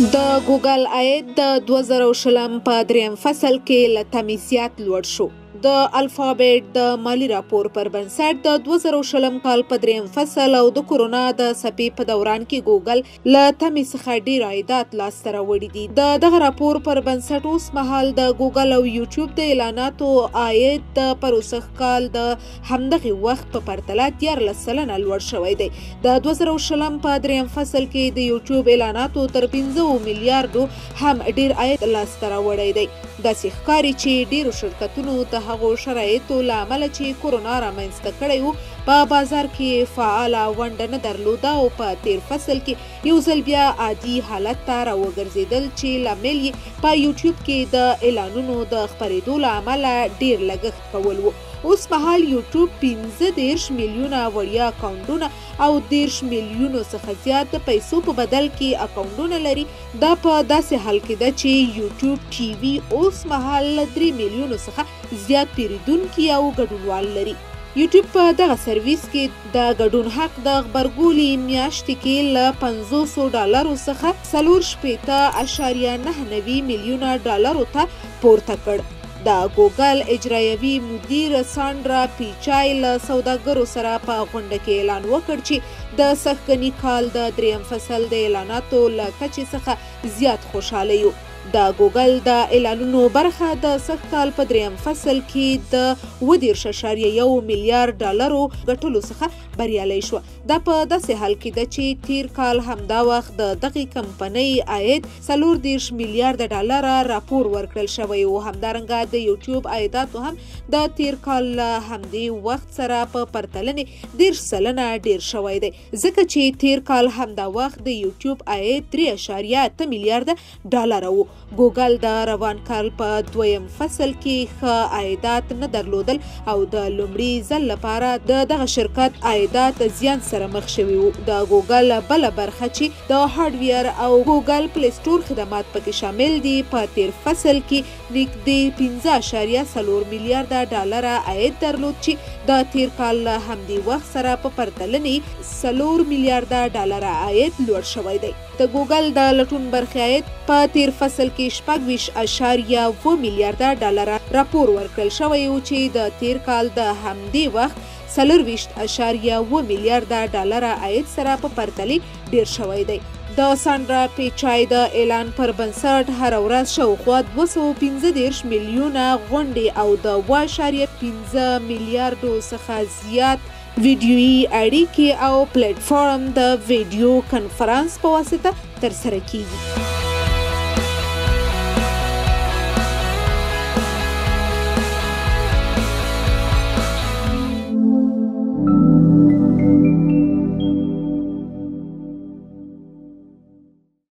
د ګوګل عاید د 2020 په دریم فصل کې له تمې زیات لوړ شو. د الفابet د مالی راپور پر بنسټ د 2020 کال په دریم فصل او د کورونا د څپې په دوران کې ګوګل له تمې څخه ډیر عایدات لاسته راوړي دي. دغه راپور پر بنسټ اوس مهال د ګوګل او یوټیوب د اعلاناتو عاید د پروسږ کال د همدغه وخت په پرتله 14% لوړ شوی دی. د 2020 په دریم فصل کې د یوټیوب اعلاناتو تر 15 میلیارډو هم ډیر عاید لاسته راوړی دی. داسې ښکاري چې ډیرو شرکتونو د هغو شرایطو له امله چې کورونا رامنځته کړی وو په بازار کې فعاله ونډه نه درلوده او په تیر فصل کې یو ځل بیا عادي حالت ته راوګرځېدل چې لامل یې په یوټیوب کې د اعلانونو د خپرېدو له امله ډیر لګښت کول وو. اوس مهال یوټیوب 15 میلیونه وړیا اکاونټونه او 10 میلیونو څخه زیات د پیسو په بدل کې اکاونټونه لري. دا په داسې حال کې ده چې یوټیوب ټي وي اوس مهال 3 میلیونو څخه زیات پیریدونکي او ګډونوال لري. یوټیوب په دغه سرویس کې د ګډون حق د غبرګولې میاشتې کې له $500 څخه 4.99 میلیونه ډالرو ته پورته کړ. د ګوګل اجرایوي مدیر سانډرا پیچای له سوداګرو سره په غونډه کې اعلان وکړ چې د سږکلي کال د دریم فصل د اعلاناتو له کچې څخه زیات خوشحاله یو. د ګوګل د اعلانونو برخه د سږ کال په دریم فصل کې د 14.1 میلیارډ ډالرو ګټلو څخه بریالی شوه. دا په داسې حال کې ده چې تیر کال همدا وخت د دغې کمپنۍ عاید 14 میلیارډ ډالره راپور ورکړل شوی و. همدارنګه د یوټیوب عایداتو هم د تیر کال له همدې وخت سره په پرتلنې 10% ډیر شوی دی، ځکه چې تیر کال همدا وخت د یوټیوب عاید 3.8 میلیارډ ډالره و. ګوګل د روان کال په دویم فصل کې ښه عایدات نه درلودل او د لومړي ځل لپاره دغه شرکت عایدات زیان سره مخ شوي وو. د ګوګل بله برخه چې د هارډویر او ګوګل پلی سټور خدمات پکې شامل دي په تیر فصل کې نږدې 15.4 میلیارډ ډالره عاید درلود چې د تیر کال له همدې وخت سره په پرتلنې 4 میلیارډ ډالره عاید لوړ شوی دی. د ګوګل د لټون برخې عاید په تیر فصل کې 26.7 میلیارډ ډالره راپور ورکړل شوی و چې د تیر کال د همدې وخت 24.7 میلیارډ ډالره عاید سره په پرتلې ډیر شوی دی. د سانډرا پیچای د اعلان پر بنسټ هر ورځ شاوخوا 215 میلیونه غونډې او د 1.5 میلیارډو څخه زیات ویډیویي اړیکې او پلیټفارم د ویډیو کنفرانس په واسطه ترسره کیږي.